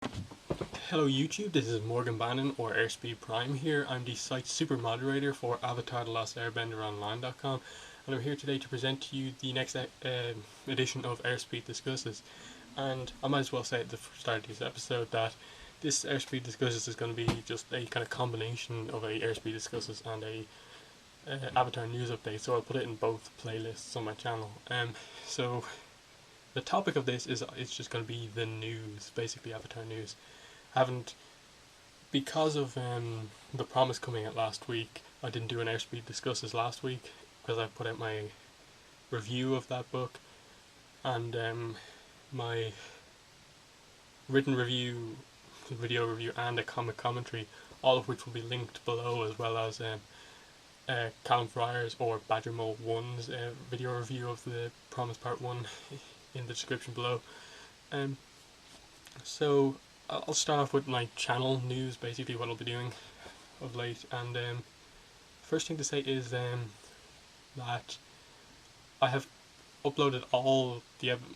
Hello YouTube, this is Morgan Bannon or Airspeed Prime here. I'm the site's super moderator for Avatar The Last Airbender Online.com, and I'm here today to present to you the next edition of Airspeed Discusses. And I might as well say at the start of this episode that this Airspeed Discusses is going to be just a kind of combination of a Airspeed Discusses and a Avatar news update, so I'll put it in both playlists on my channel. So the topic of this is it's just going to be the news, basically Avatar news. Haven't Because of the promise coming out last week, I didn't do an Airspeed Discusses last week because I put out my review of that book and my written review, video review, and a comic commentary, all of which will be linked below, as well as Callum Fryer's or Badger Mole 1's video review of the Promise Part 1 in the description below. So I'll start off with my channel news, basically what I'll be doing of late. And first thing to say is that I have uploaded all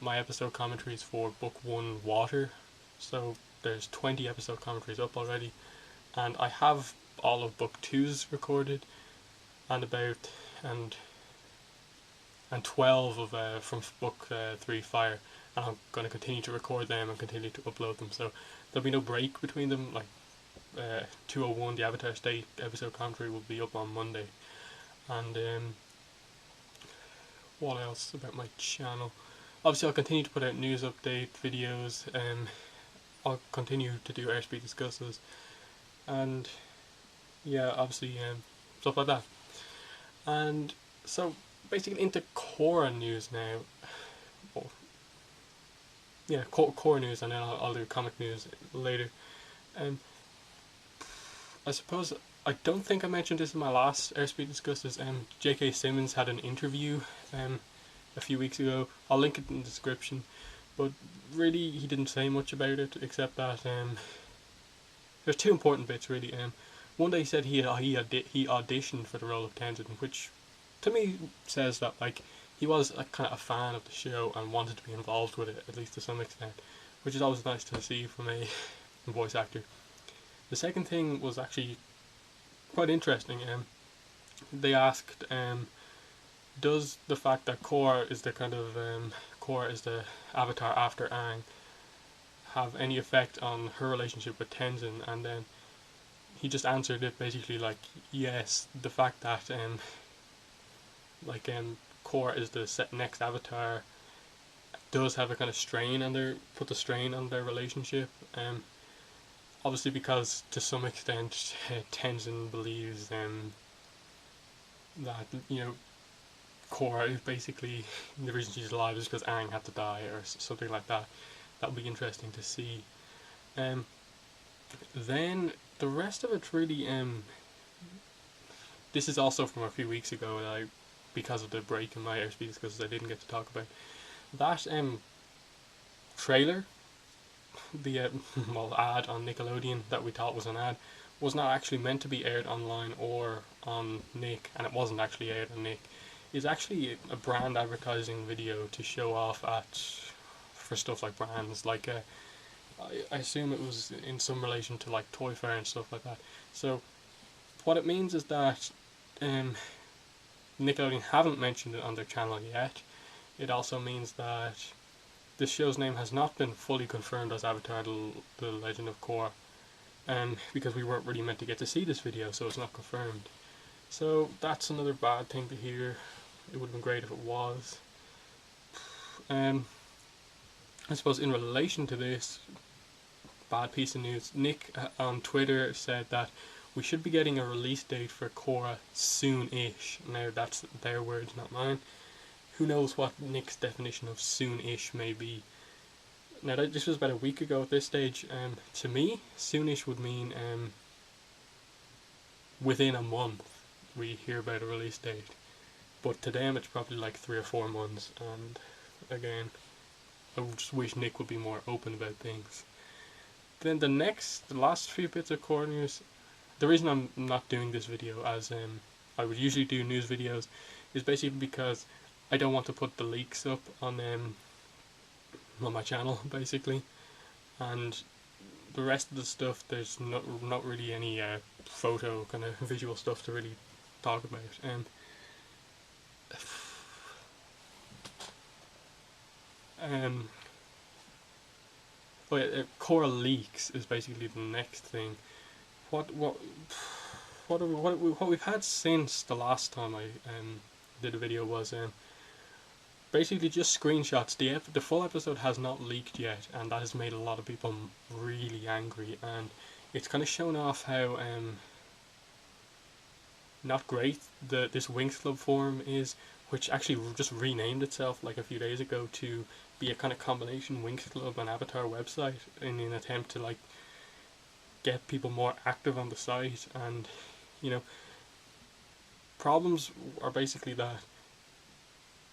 my episode commentaries for Book 1 Water. So there's 20 episode commentaries up already, and I have all of Book 2's recorded, and 12 of from Book 3 Fire, and I'm going to continue to record them and continue to upload them, so there'll be no break between them. Like 201, the Avatar State episode commentary, will be up on Monday. And what else about my channel? Obviously I'll continue to put out news update videos, I'll continue to do Airspeed Discusses, and yeah, obviously stuff like that. And so basically into Korra news now. Well, yeah, core news, and then I'll do comic news later. I suppose I don't think I mentioned this in my last Airspeed Discusses. J.K. Simmons had an interview a few weeks ago. I'll link it in the description. But really, he didn't say much about it, except that there's two important bits really. One day he said he auditioned for the role of Tenzin, which to me says that like he was kind of a fan of the show and wanted to be involved with it, at least to some extent, which is always nice to see from a voice actor. The second thing was actually quite interesting. They asked, does the fact that Korra is the avatar after Aang have any effect on her relationship with Tenzin? And then he just answered it basically like, yes, the fact that Korra is the next avatar does have a kind of put a strain on their relationship. Obviously because to some extent Tenzin believes that, Korra is basically the reason she's alive is because Aang had to die or something like that. That would be interesting to see. Then the rest of it really, this is also from a few weeks ago, and because of the break in my Airspeed Discusses, I didn't get to talk about that trailer. The ad on Nickelodeon that we thought was an ad was not actually meant to be aired online or on Nick, and it wasn't actually aired on Nick. It's actually a brand advertising video to show off for stuff like brands, like I assume it was in some relation to like Toy Fair and stuff like that. So what it means is that Nickelodeon haven't mentioned it on their channel yet. It also means that this show's name has not been fully confirmed as Avatar The Legend of Korra, because we weren't really meant to get to see this video, so it's not confirmed. So that's another bad thing to hear. It would have been great if it was. I suppose in relation to this bad piece of news, Nick on Twitter said that we should be getting a release date for Korra soon-ish. Now that's their words, not mine. Who knows what Nick's definition of soon-ish may be. Now this was about a week ago at this stage. To me, soonish would mean within a month we hear about a release date. But to them it's probably like 3 or 4 months, and again, I just wish Nick would be more open about things. Then the last few bits of core news, the reason I'm not doing this video as I would usually do news videos is basically because I don't want to put the leaks up on my channel, basically, and the rest of the stuff, there's not really any photo kind of visual stuff to really talk about. Um, but Cora leaks is basically the next thing. What what what we've had since the last time I did a video was basically just screenshots. The full episode has not leaked yet, and that has made a lot of people really angry. And it's kind of shown off how not great this Winx Club forum is, which actually just renamed itself like a few days ago to be a kind of combination Winx Club and Avatar website in an attempt to like get people more active on the site. And you know, problems are basically that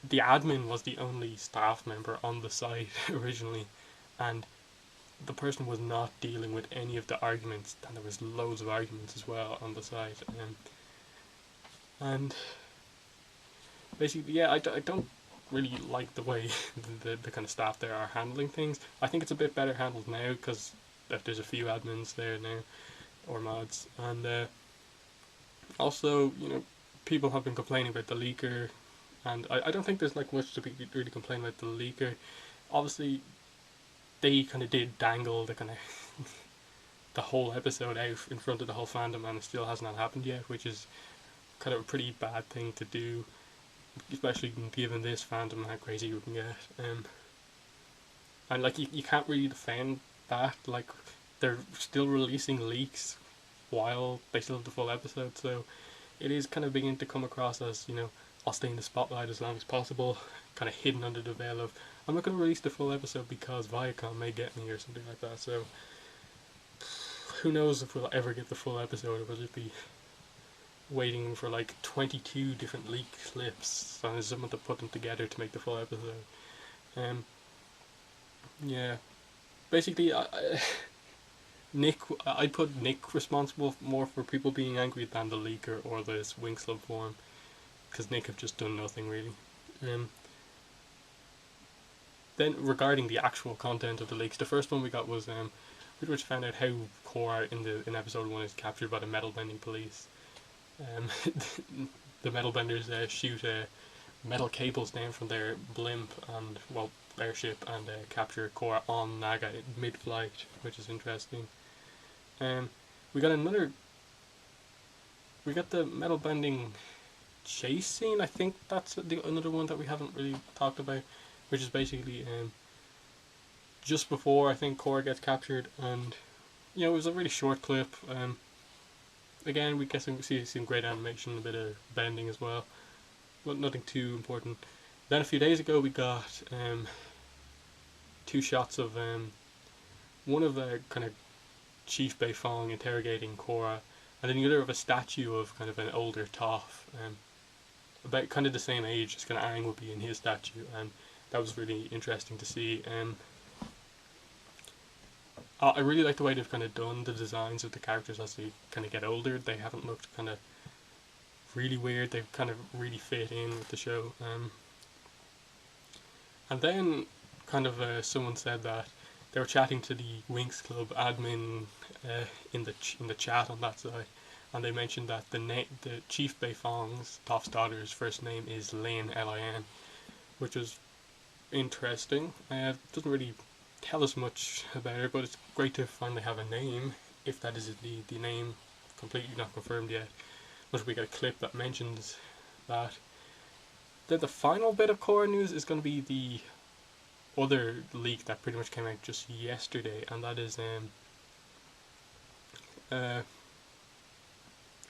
the admin was the only staff member on the site originally, and the person was not dealing with any of the arguments, and there was loads of arguments as well on the site. And basically, yeah, I don't really like the way the kind of staff there are handling things. I think it's a bit better handled now because there's a few admins there now, or mods, and also, you know, people have been complaining about the leaker, and I don't think there's like much to be really complain about the leaker. Obviously, they kind of did dangle the kind of the whole episode out in front of the whole fandom, and it still has not happened yet, which is kind of a pretty bad thing to do, especially given this fandom how crazy you can get. And like you can't really defend that. Like they're still releasing leaks while they still have the full episode, so it is kind of beginning to come across as, you know, I'll stay in the spotlight as long as possible, kind of hidden under the veil of I'm not going to release the full episode because Viacom may get me or something like that. So who knows if we'll ever get the full episode, or we'll just be waiting for like 22 different leak clips and someone to put them together to make the full episode. Yeah, basically, I'd put Nick responsible more for people being angry than the leaker or this Winx Club forum, because Nick have just done nothing really. Then regarding the actual content of the leaks, the first one we got was we pretty much found out how Korra in episode 1 is captured by the metal bending police. The metal benders shoot metal cables down from their blimp and, well, airship, and capture Korra on Naga mid-flight, which is interesting. We got the metal bending chase scene. I think that's another one that we haven't really talked about, which is basically just before I think Korra gets captured, and you know, it was a really short clip. Again, we see some great animation, a bit of bending as well, but nothing too important. Then a few days ago we got 2 shots of one of the kind of Chief Beifong interrogating Korra, and then the other of a statue of kind of an older Toph, about kind of the same age as kind of Aang would be in his statue, and that was really interesting to see. I really like the way they've kind of done the designs of the characters as they kind of get older. They haven't looked kind of really weird. They've kind of really fit in with the show. And then kind of someone said that they were chatting to the Winx Club admin in the chat on that side, and they mentioned that the Chief Beifong's Toph's daughter's first name is Lin, Lin, which was interesting. Doesn't really tell us much about her, but it's great to finally have a name, if that is indeed the name. Completely not confirmed yet, but we get a clip that mentions that. Then the final bit of Korra news is going to be the other leak that pretty much came out just yesterday, and that is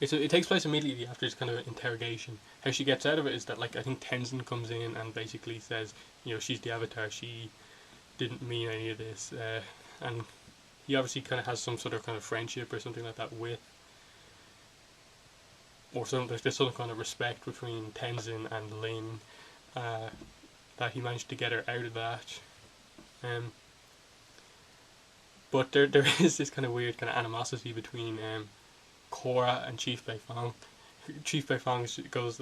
it takes place immediately after this kind of interrogation. How she gets out of it is that, like, I think Tenzin comes in and basically says, you know, she's the Avatar, she didn't mean any of this, and he obviously kind of has some sort of kind of friendship or something like that with, or there's some kind of respect between Tenzin and Lin, that he managed to get her out of that. But there is this kind of weird kind of animosity between Korra and Chief Beifong. Chief Beifong goes,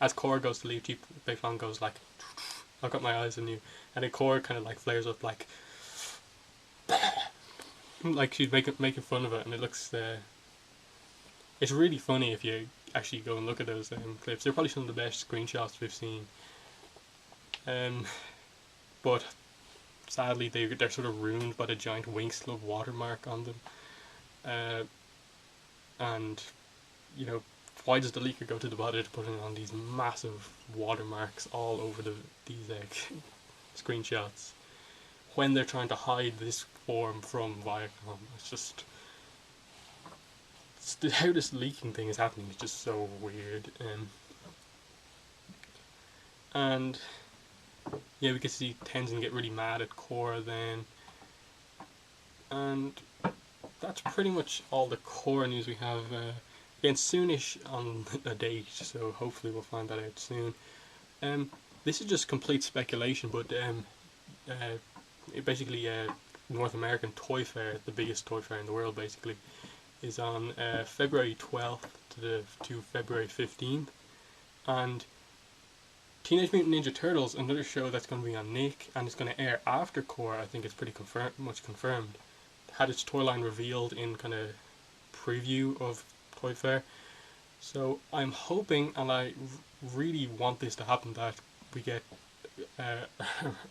as Korra goes to leave, Chief Beifong goes like, I've got my eyes on you, and then Korra kind of like flares up like, like she's making fun of it, and it looks it's really funny if you actually go and look at those clips. They're probably some of the best screenshots we've seen. Um, but sadly they're sort of ruined by the giant Winx Club watermark on them. Uh, and you know, why does the leaker go to the bother to put in on these massive watermarks all over these screenshots when they're trying to hide this form from Viacom? It's just how this leaking thing is happening is just so weird. And yeah, we can see Tenzin get really mad at Korra then, and that's pretty much all the Korra news we have. Again, soonish on a date, so hopefully we'll find that out soon. This is just complete speculation, but basically North American Toy Fair, the biggest toy fair in the world basically, is on February 12th to February 15th, and Teenage Mutant Ninja Turtles, another show that's going to be on Nick, and it's going to air after Korra. I think it's pretty much confirmed. Had its toy line revealed in kind of preview of Toy Fair. So I'm hoping, and I really want this to happen, that we get a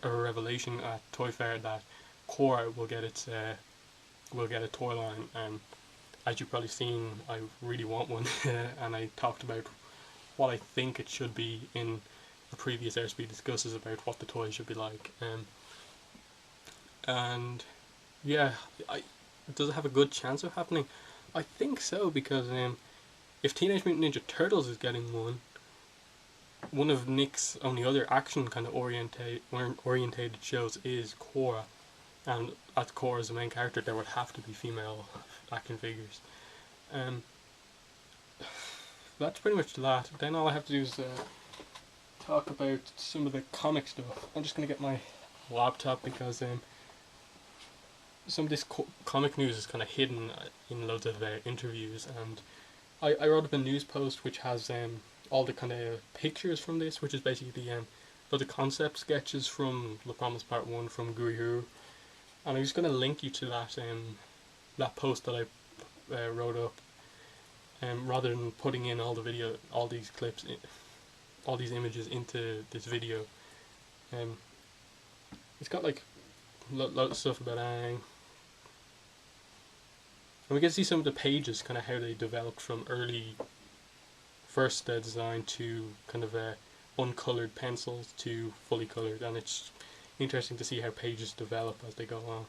revelation at Toy Fair that Korra will get a toy line. As you've probably seen, I really want one, and I talked about what I think it should be in the previous Airspeed discusses about what the toy should be like. And yeah, does it have a good chance of happening? I think so, because if Teenage Mutant Ninja Turtles is getting one of Nick's only other action kind of orientated shows is Korra, and as Korra is the main character, there would have to be female action figures. That's pretty much that. Then all I have to do is talk about some of the comic stuff. I'm just going to get my laptop because some of this comic news is kind of hidden in loads of interviews, and I wrote up a news post which has all the kind of pictures from this, which is basically loads of concept sketches from The Promise Part 1 from Guru, and I'm just going to link you to that post that I wrote up, rather than putting in all these clips, all these images into this video. It's got like lots of stuff about Aang, and we can see some of the pages, kind of how they developed from early first design to kind of uncolored pencils to fully colored, and it's interesting to see how pages develop as they go on,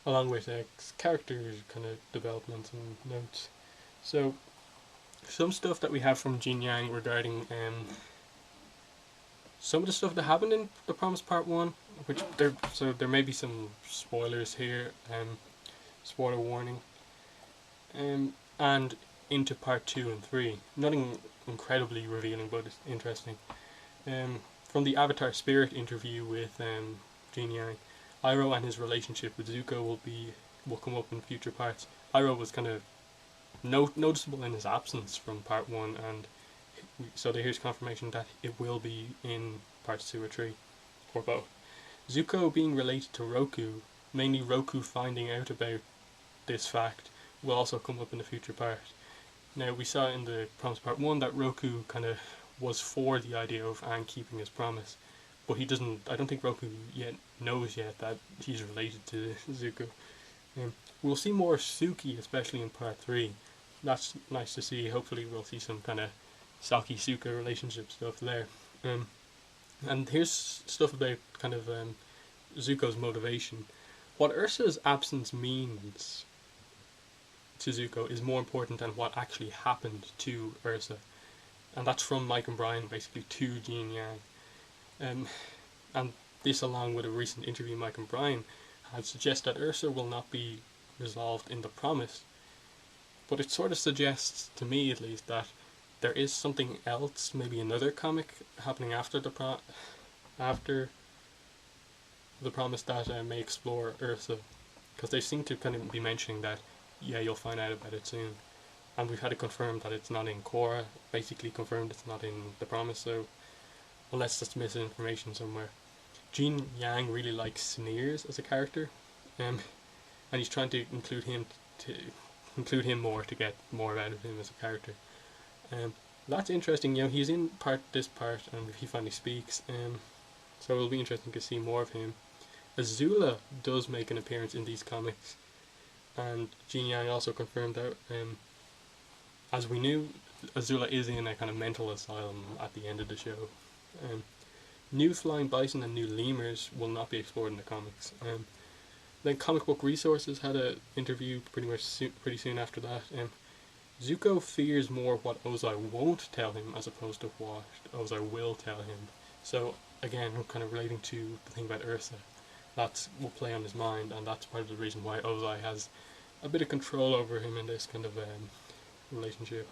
along with character kind of development and notes. So some stuff that we have from Jin Yang regarding some of the stuff that happened in The Promise Part 1, which there may be some spoilers here, spoiler warning, and into Part 2 and 3. Nothing incredibly revealing, but it's interesting. From the Avatar Spirit interview with Jin Yang, Iroh and his relationship with Zuko will come up in future parts. Iroh was kind of noticeable in his absence from Part 1, and so here's confirmation that it will be in Parts 2 or 3, or both. Zuko being related to Roku, mainly Roku finding out about this fact, will also come up in the future part. Now, we saw in the Promise Part 1 that Roku kind of was for the idea of Aang keeping his promise, but I don't think Roku knows yet that he's related to Zuko. We'll see more Suki, especially in Part 3. That's nice to see. Hopefully we'll see some kind of Saki-Suka relationship stuff there. And here's stuff about kind of Zuko's motivation. What Ursa's absence means to Zuko is more important than what actually happened to Ursa. And that's from Mike and Brian, basically, to Jin Yang. And this, along with a recent interview Mike and Brian had, suggests that Ursa will not be resolved in The Promise. But it sort of suggests, to me at least, that there is something else, maybe another comic happening after the Promise that may explore Ursa. Because they seem to kind of be mentioning that, yeah, you'll find out about it soon. And we've had it confirmed that it's not in Korra, basically confirmed it's not in The Promise, so unless that's misinformation somewhere. Jin Yang really likes Sneers as a character. and he's trying to include him more to get more out of him as a character. That's interesting. He's in this part, and he finally speaks. So it'll be interesting to see more of him. Azula does make an appearance in these comics, and Jean Yang also confirmed that. As we knew, Azula is in a kind of mental asylum at the end of the show. New flying bison and new lemurs will not be explored in the comics. Then Comic Book Resources had an interview pretty soon after that. Zuko fears more what Ozai won't tell him as opposed to what Ozai will tell him. So again, kind of relating to the thing about Ursa, that will play on his mind, and that's part of the reason why Ozai has a bit of control over him in this kind of relationship.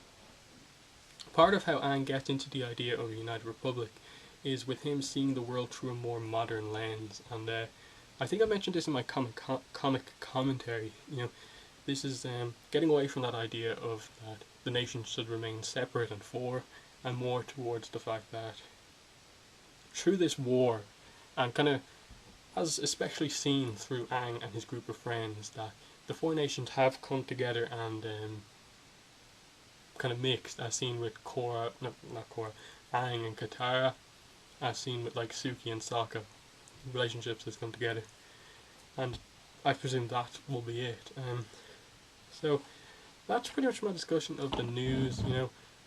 Part of how Aang gets into the idea of a United Republic is with him seeing the world through a more modern lens, and I think I mentioned this in my comic commentary. This is getting away from that idea of that the nation should remain separate and and more towards the fact that through this war, and kind of as especially seen through Aang and his group of friends, that the four nations have come together and kind of mixed, as seen with Aang and Katara, as seen with like Suki and Sokka. Relationships has come together, and I presume that will be it. So that's pretty much my discussion of the news.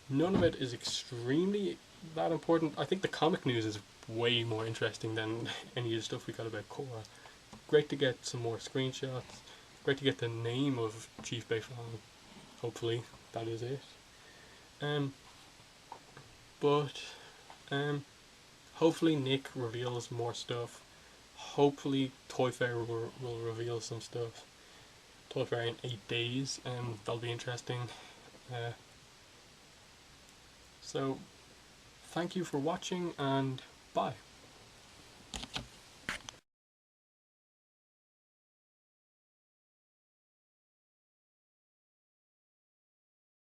None of it is extremely that important. I think the comic news is way more interesting than any of the stuff we got about Korra. Great to get some more screenshots. Great to get the name of Chief Beifong. Hopefully that is it. Hopefully Nick reveals more stuff. Hopefully Toy Fair will reveal some stuff. Toy Fair in 8 days, that'll be interesting. So thank you for watching, and bye.